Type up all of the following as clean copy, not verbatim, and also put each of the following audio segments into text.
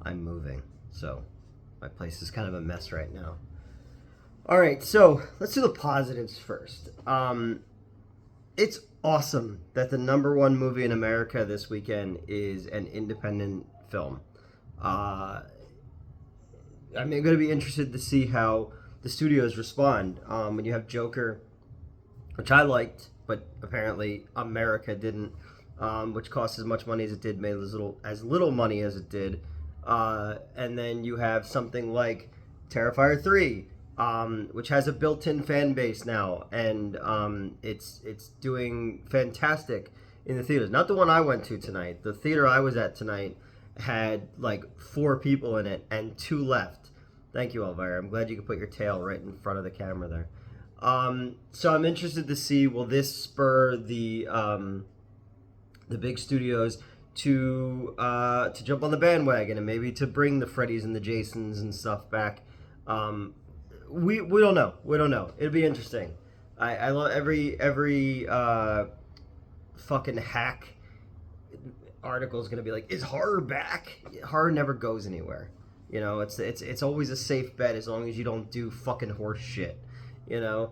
I'm moving, so my place is kind of a mess right now. All right, so let's do the positives first. It's awesome that the number one movie in America this weekend is an independent film. Uh, I'm going to be interested to see how the studios respond when you have Joker, which I liked, but apparently America didn't, which cost as much money as it did, made as little money as it did, and then you have something like Terrifier 3, which has a built-in fan base now, and it's doing fantastic in the theaters. Not the one I went to tonight. The theater I was at tonight had like 4 people in it, and 2 left. Thank you, Elvira. I'm glad you could put your tail right in front of the camera there. So I'm interested to see, will this spur the big studios to jump on the bandwagon and maybe to bring the Freddys and the Jasons and stuff back. We don't know. We don't know. It'll be interesting. I love every fucking hack article is gonna be like, is horror back? Horror never goes anywhere. You know, it's always a safe bet as long as you don't do fucking horse shit. You know.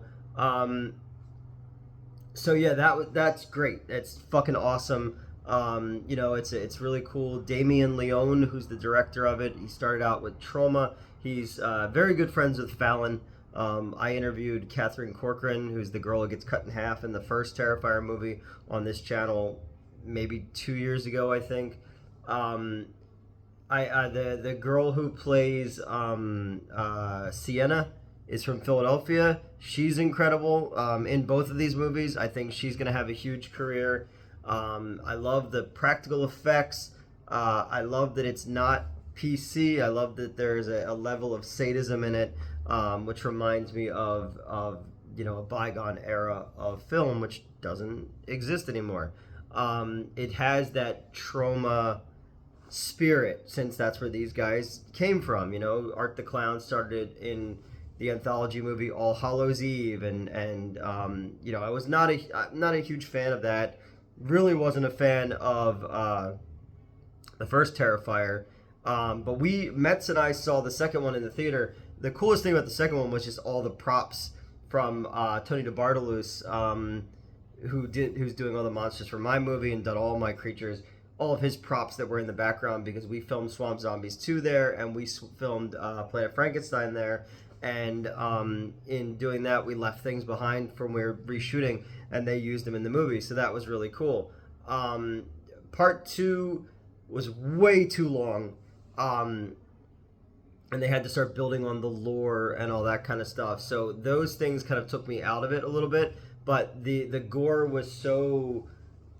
So yeah, that's great. That's fucking awesome. It's really cool. Damien Leone, who's the director of it, he started out with Trauma. He's very good friends with Fallon. I interviewed Catherine Corcoran, who's the girl who gets cut in half in the first Terrifier movie, on this channel maybe 2 years ago, I think. The girl who plays Sienna is from Philadelphia. She's incredible in both of these movies. I think she's going to have a huge career. I love the practical effects. I love that it's not PC. I love that there's a level of sadism in it, which reminds me of a bygone era of film, which doesn't exist anymore. It has that trauma spirit, since that's where these guys came from. Art the Clown started in the anthology movie All Hallows Eve, and I was not a huge fan of that. Really wasn't a fan of the first Terrifier, but Metz and I saw the second one in the theater. The coolest thing about the second one was just all the props from Tony DeBartolus, who's doing all the monsters for my movie and done all my creatures. All of his props that were in the background, because we filmed Swamp Zombies 2 there, and we filmed Planet Frankenstein there. And in doing that, we left things behind from we were reshooting, and they used them in the movie. So that was really cool. Part 2 was way too long, and they had to start building on the lore and all that kind of stuff. So those things kind of took me out of it a little bit. But the gore was so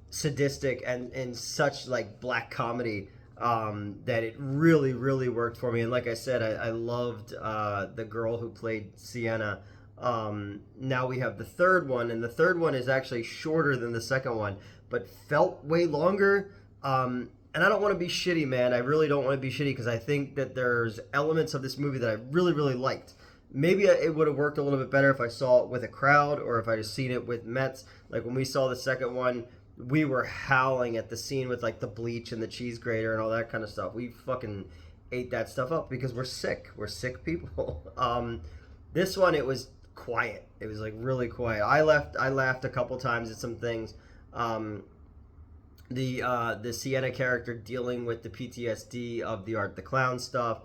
sadistic and such like black comedy, that it really, really worked for me. And like I said, I loved the girl who played Sienna. Now we have the third one, and the third one is actually shorter than the second one, but felt way longer. And I don't want to be shitty, man. I really don't want to be shitty, because I think that there's elements of this movie that I really, really liked. Maybe it would have worked a little bit better if I saw it with a crowd, or if I just seen it with Metz. Like when we saw the second one, we were howling at the scene with like the bleach and the cheese grater and all that kind of stuff. We fucking ate that stuff up because we're sick. We're sick people. This one, it was quiet. It was like really quiet. I laughed a couple times at some things. The Sienna character dealing with the PTSD of the Art the Clown stuff,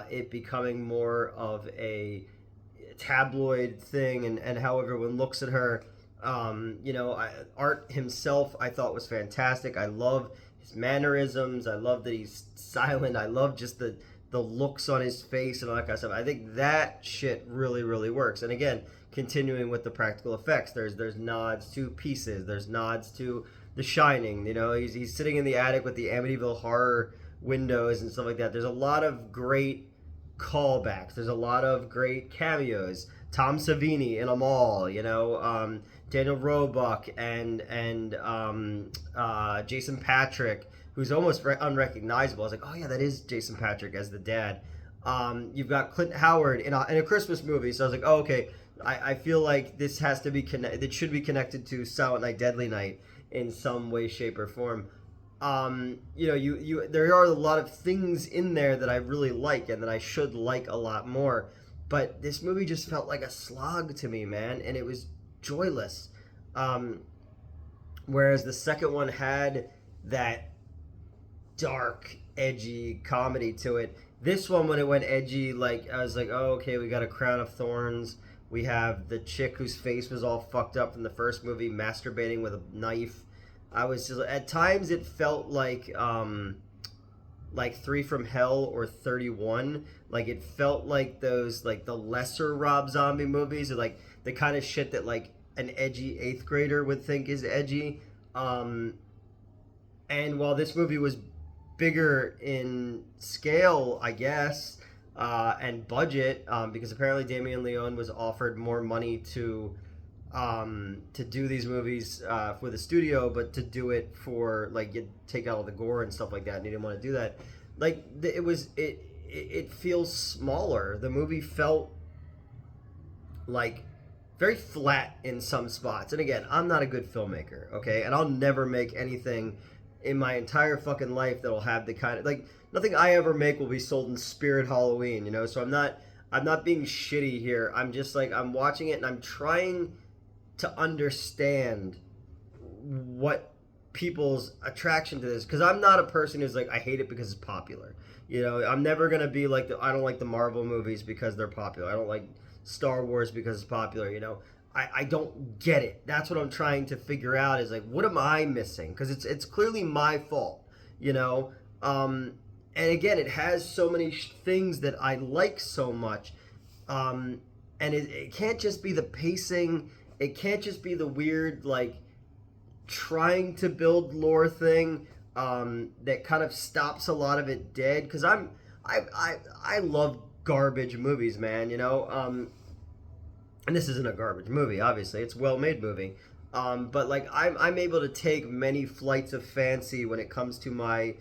it becoming more of a tabloid thing, and how everyone looks at her. Art himself, I thought, was fantastic. I love his mannerisms. I love that he's silent. I love just the looks on his face and all that kind of stuff. I think that shit really, really works. And again, continuing with the practical effects, there's nods to Pieces. There's nods to The Shining. He's sitting in the attic with the Amityville Horror windows and stuff like that. There's a lot of great callbacks. There's a lot of great cameos. Tom Savini in a mall, Daniel Roebuck and Jason Patrick, who's almost unrecognizable. I was like, oh yeah, that is Jason Patrick as the dad. You've got Clint Howard in a Christmas movie, so I was like, oh okay, I feel like this has to be it should be connected to Silent Night, Deadly Night in some way, shape, or form. You know, you there are a lot of things in there that I really like and that I should like a lot more. But this movie just felt like a slog to me, man, and it was joyless. Um, Whereas the second one had that dark, edgy comedy to it. This one, when it went edgy, like I was like, oh, okay, we got a crown of thorns. We have the chick whose face was all fucked up from the first movie, masturbating with a knife. I was just at times it felt like Three from Hell or 31. Like it felt like those like the lesser Rob Zombie movies, or like the kind of shit that like an edgy eighth grader would think is edgy. Um, and while this movie was bigger in scale, I guess, and budget, because apparently Damien Leone was offered more money to do these movies for the studio, but to do it for like you take out all the gore and stuff like that, and he didn't want to do that. Like it feels smaller. The movie felt like very flat in some spots. And again, I'm not a good filmmaker, okay? And I'll never make anything in my entire fucking life that'll have the kind of like nothing I ever make will be sold in Spirit Halloween, you know? So I'm not being shitty here. I'm just like I'm watching it and I'm trying to understand what people's attraction to this, because I'm not a person who's like I hate it because it's popular. You know, I'm never gonna be like I don't like the Marvel movies because they're popular. I don't like Star Wars because it's popular. You know, I don't get it. That's what I'm trying to figure out is like what am I missing? Because it's clearly my fault. You know, and again, it has so many things that I like so much, and it can't just be the pacing. It can't just be the weird like trying to build lore thing that kind of stops a lot of it dead. Because I love garbage movies, man. You know, and this isn't a garbage movie. Obviously, it's a well-made movie. But like I'm able to take many flights of fancy when it comes to my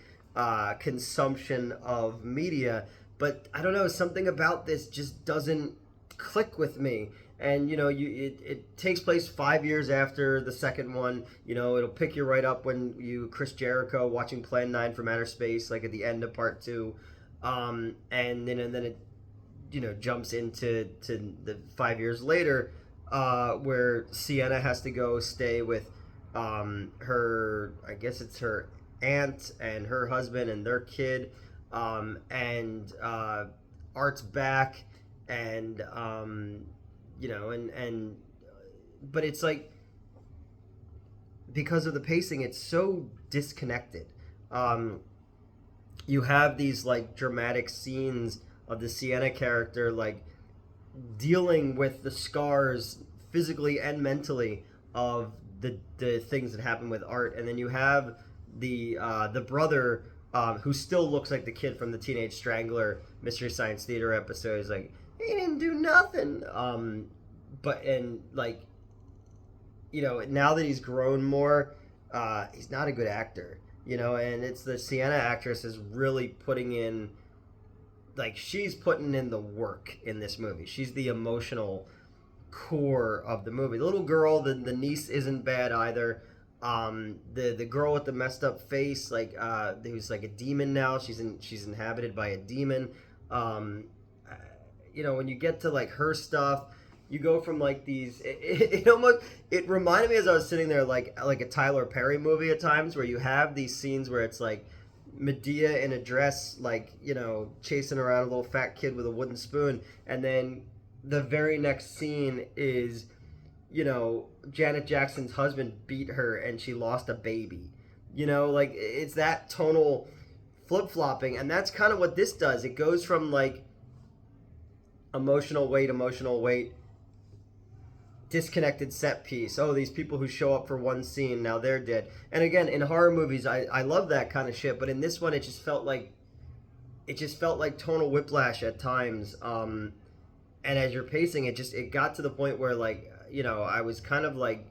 consumption of media. But I don't know, something about this just doesn't click with me. And you know, it takes place 5 years after the second one. You know, it'll pick you right up when you Chris Jericho watching Plan 9 from Outer Space, like at the end of part two, and then it jumps into the 5 years later, where Sienna has to go stay with her, I guess it's her aunt and her husband and their kid, and Art's back, and and but it's like because of the pacing, it's so disconnected. You have these like dramatic scenes of the Sienna character like dealing with the scars physically and mentally of the things that happen with Art, and then you have the brother who still looks like the kid from the Teenage Strangler Mystery Science Theater episode. He's like, he didn't do nothing. But and like, now that he's grown more, he's not a good actor. And it's the Sienna actress is really putting in, like, she's putting in the work in this movie. She's the emotional core of the movie. The little girl, the niece, isn't bad either. The girl with the messed up face, like, who's like a demon now. She's inhabited by a demon. When you get to like her stuff, you go from like these. It almost reminded me as I was sitting there like a Tyler Perry movie at times, where you have these scenes where it's like Medea in a dress, like, chasing around a little fat kid with a wooden spoon, and then the very next scene is, Janet Jackson's husband beat her and she lost a baby. Like, it's that tonal flip-flopping, and that's kind of what this does. It goes from like emotional weight, disconnected set piece. Oh, these people who show up for one scene, now they're dead. And again, in horror movies, I love that kind of shit, but in this one, it just felt like tonal whiplash at times. And as you're pacing, it got to the point where, like, I was kind of like,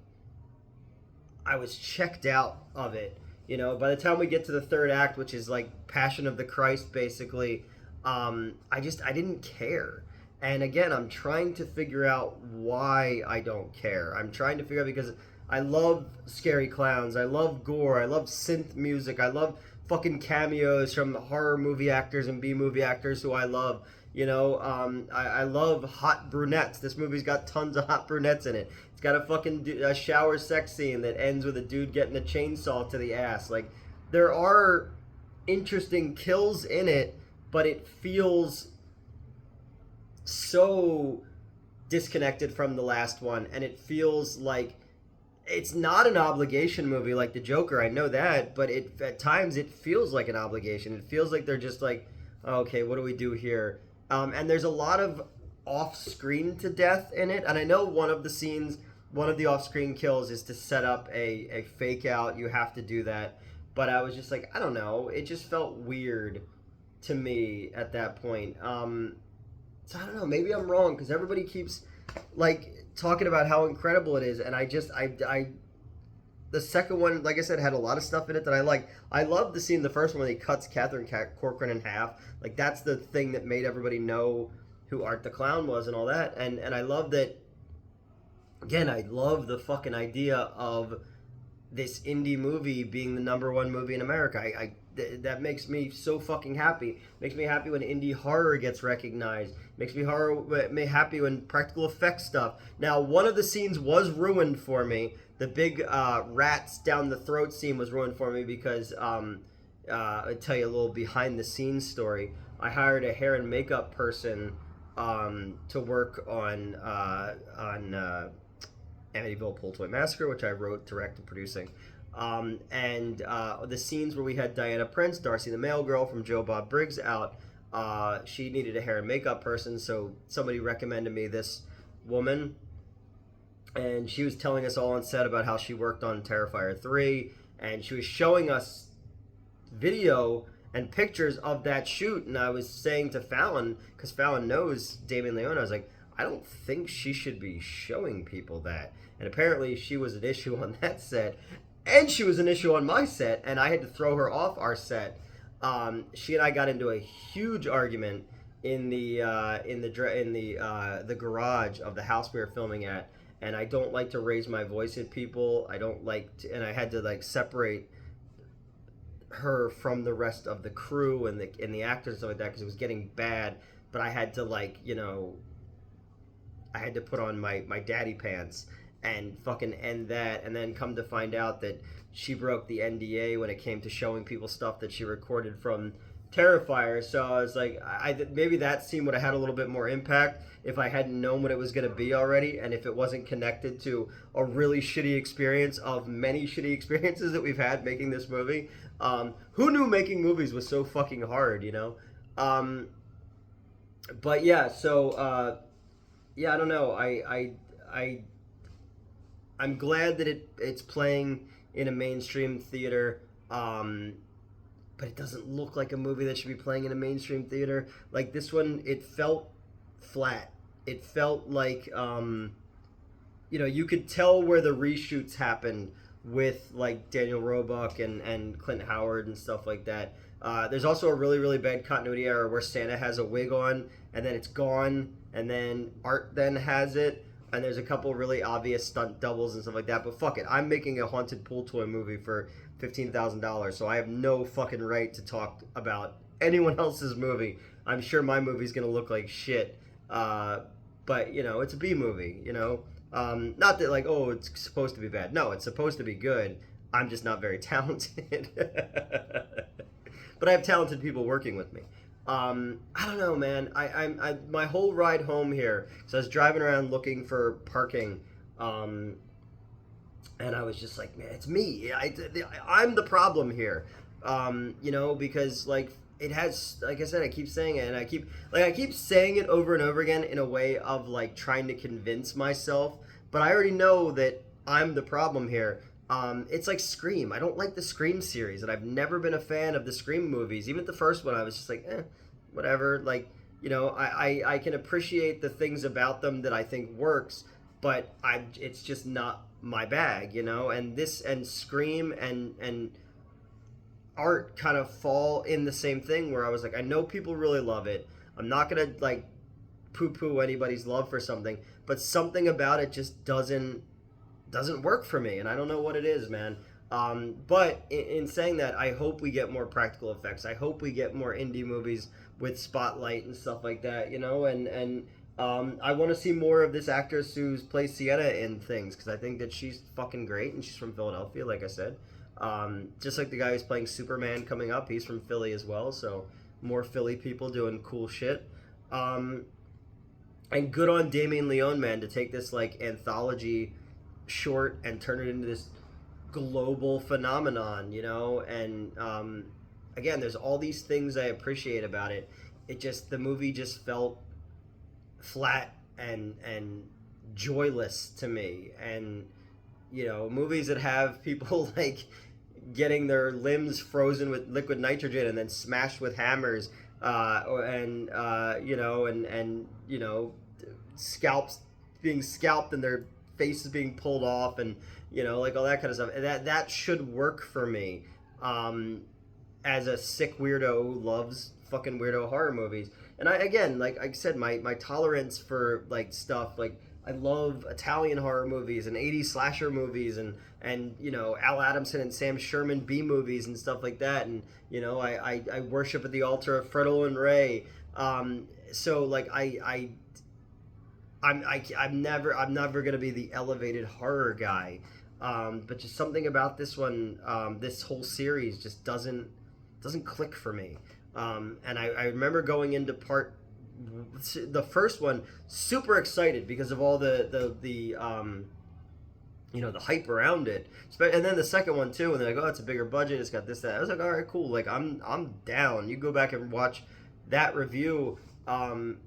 I was checked out of it. By the time we get to the third act, which is like Passion of the Christ, basically, I didn't care. And again, I'm trying to figure out why I don't care. I'm trying to figure out, because I love scary clowns. I love gore. I love synth music. I love fucking cameos from horror movie actors and B movie actors who I love. I love hot brunettes. This movie's got tons of hot brunettes in it. It's got a fucking a shower sex scene that ends with a dude getting a chainsaw to the ass. Like, there are interesting kills in it, but it feels so disconnected from the last one, and it feels like it's not an obligation movie like the Joker. I know that, but at times it feels like an obligation. It feels like they're just like, okay, what do we do here? And there's a lot of off-screen to death in it, and I know one of the scenes, one of the off-screen kills is to set up a fake out. You have to do that, but I was just like, I don't know. It just felt weird to me at that point. So I don't know. Maybe I'm wrong because everybody keeps like talking about how incredible it is, and the second one, like I said, had a lot of stuff in it that I liked. I loved the scene in the first one where he cuts Catherine Corcoran in half. Like, that's the thing that made everybody know who Art the Clown was and all that. And I love that. Again, I love the fucking idea of this indie movie being the #1 movie in America. That makes me so fucking happy. Makes me happy when indie horror gets recognized. Makes me happy when practical effects stuff. Now, one of the scenes was ruined for me. The big rats down the throat scene was ruined for me because I'll tell you a little behind the scenes story. I hired a hair and makeup person to work on Amityville Pull Toy Massacre, which I wrote, directed, producing. The scenes where we had Diana Prince, Darcy the Mail Girl from Joe Bob Briggs out, she needed a hair and makeup person, so somebody recommended me this woman, and she was telling us all on set about how she worked on Terrifier 3, and she was showing us video and pictures of that shoot, and I was saying to Fallon, because Fallon knows Damien Leone, I was like, I don't think she should be showing people that. And apparently she was an issue on that set, and she was an issue on my set, and I had to throw her off our set. She and I got into a huge argument in the garage of the house we were filming at, and I don't like to raise my voice at people. I don't like to, and I had to like separate her from the rest of the crew and the actors and stuff like that because it was getting bad. But I had to I had to put on my daddy pants and fucking end that, and then come to find out that she broke the NDA when it came to showing people stuff that she recorded from Terrifier. So I was like, maybe that scene would have had a little bit more impact if I hadn't known what it was going to be already, and if it wasn't connected to a really shitty experience of many shitty experiences that we've had making this movie. Who knew making movies was so fucking hard, you know? But yeah, so yeah, I don't know. I'm glad that it's playing in a mainstream theater, but it doesn't look like a movie that should be playing in a mainstream theater. Like this one, it felt flat. It felt like, you could tell where the reshoots happened with like Daniel Roebuck and Clint Howard and stuff like that. There's also a really, really bad continuity error where Santa has a wig on and then it's gone, and then Art then has it, and there's a couple really obvious stunt doubles and stuff like that. But fuck it, I'm making a haunted pool toy movie for $15,000, so I have no fucking right to talk about anyone else's movie. I'm sure my movie's gonna look like shit, but it's a B movie. Not that like, oh, it's supposed to be bad. No, it's supposed to be good. I'm just not very talented. But I have talented people working with me. I don't know, man. I my whole ride home here, so I was driving around looking for parking, and I was just like, man, it's me. I'm the problem here, because like it has, like I said, I keep saying it, and I keep saying it over and over again in a way of like trying to convince myself, but I already know that I'm the problem here. It's like Scream. I don't like the Scream series, and I've never been a fan of the Scream movies. Even the first one, I was just like, whatever. Like, I can appreciate the things about them that I think works, but it's just not my bag, And this and Scream and Art kind of fall in the same thing where I was like, I know people really love it. I'm not gonna like poo-poo anybody's love for something, but something about it just doesn't doesn't work for me, and I don't know what it is, man. But in saying that, I hope we get more practical effects. I hope we get more indie movies with spotlight and stuff like that, and I want to see more of this actress who's plays Sienna in things, because I think that she's fucking great, and she's from Philadelphia, like I said. Just like the guy who's playing Superman coming up, he's from Philly as well, so more Philly people doing cool shit. And good on Damien Leone, man, to take this like anthology short and turn it into this global phenomenon, And again, there's all these things I appreciate about it. The movie just felt flat and joyless to me. And movies that have people like getting their limbs frozen with liquid nitrogen and then smashed with hammers, scalps being scalped and their faces being pulled off, and like all that kind of stuff. That should work for me, as a sick weirdo who loves fucking weirdo horror movies. And like I said, my tolerance for like stuff like, I love Italian horror movies and 80s slasher movies and Al Adamson and Sam Sherman B movies and stuff like that. And I worship at the altar of Fred Olen Ray. So like I'm never gonna be the elevated horror guy. But just something about this one, this whole series just doesn't click for me. And I remember going into the first one super excited because of all the hype around it, and then the second one too, and they're like, oh, it's a bigger budget, it's got this, that. I was like, all right, cool, like I'm down. You go back and watch that review, and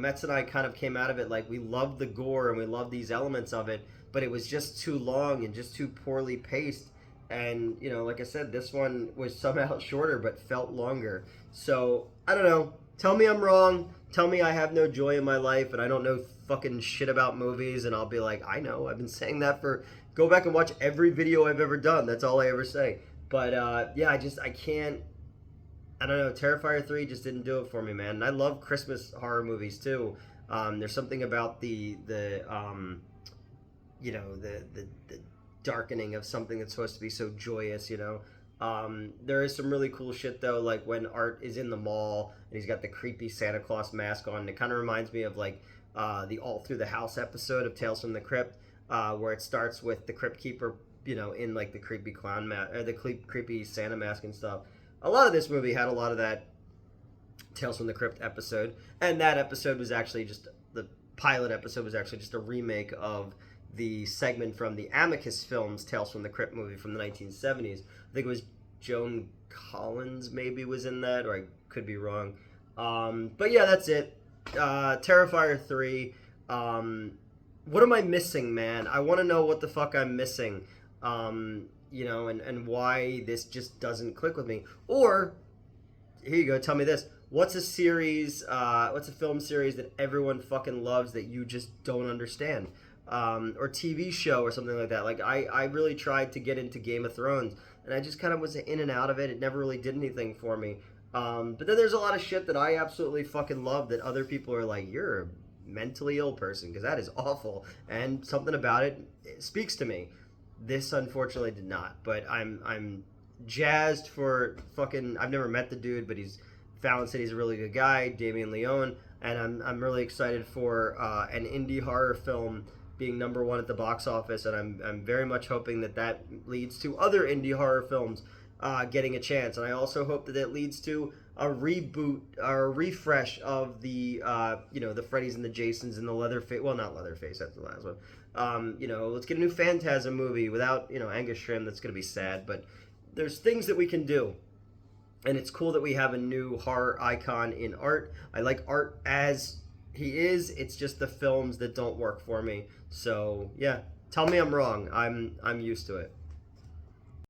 Metz and I kind of came out of it like, we loved the gore and we loved these elements of it, but it was just too long and just too poorly paced. And like I said, this one was somehow shorter but felt longer. So I don't know. Tell me I'm wrong. Tell me I have no joy in my life and I don't know fucking shit about movies, and I'll be like, I know. I've been saying that for... Go back and watch every video I've ever done. That's all I ever say. But yeah, I can't... I don't know. Terrifier 3 just didn't do it for me, man. And I love Christmas horror movies too. There's something about the darkening of something that's supposed to be so joyous, There is some really cool shit though, like when Art is in the mall and he's got the creepy Santa Claus mask on. It kind of reminds me of like the All Through the House episode of Tales from the Crypt, where it starts with the Crypt Keeper, in like the creepy clown mask, or the creepy Santa mask and stuff. A lot of this movie had a lot of that Tales from the Crypt episode, and that episode was actually just the pilot episode was actually just a remake of the segment from the Amicus Films Tales from the Crypt movie from the 1970s. I think it was Joan Collins maybe was in that, or I could be wrong. But yeah, that's it. Terrifier 3. What am I missing, man? I want to know what the fuck I'm missing. And why this just doesn't click with me. Or, here you go, tell me this. What's a film series that everyone fucking loves that you just don't understand? Or TV show or something like that. Like, I really tried to get into Game of Thrones, and I just kind of was in and out of it. It never really did anything for me. But then there's a lot of shit that I absolutely fucking love that other people are like, you're a mentally ill person, because that is awful. And something about it speaks to me. This, unfortunately, did not. But I'm jazzed for fucking... I've never met the dude, but Fallon said he's a really good guy, Damien Leone. And I'm really excited for an indie horror film being number one at the box office, and I'm very much hoping that leads to other indie horror films getting a chance. And I also hope that it leads to a reboot or a refresh of the the Freddys and the Jasons and the Leatherface. Well, not Leatherface, that's the last one. Let's get a new Phantasm movie without Angus Shrim. That's gonna be sad, but there's things that we can do. And it's cool that we have a new horror icon in Art. I like Art as he is. It's just the films that don't work for me. So yeah, tell me I'm wrong. I'm used to it.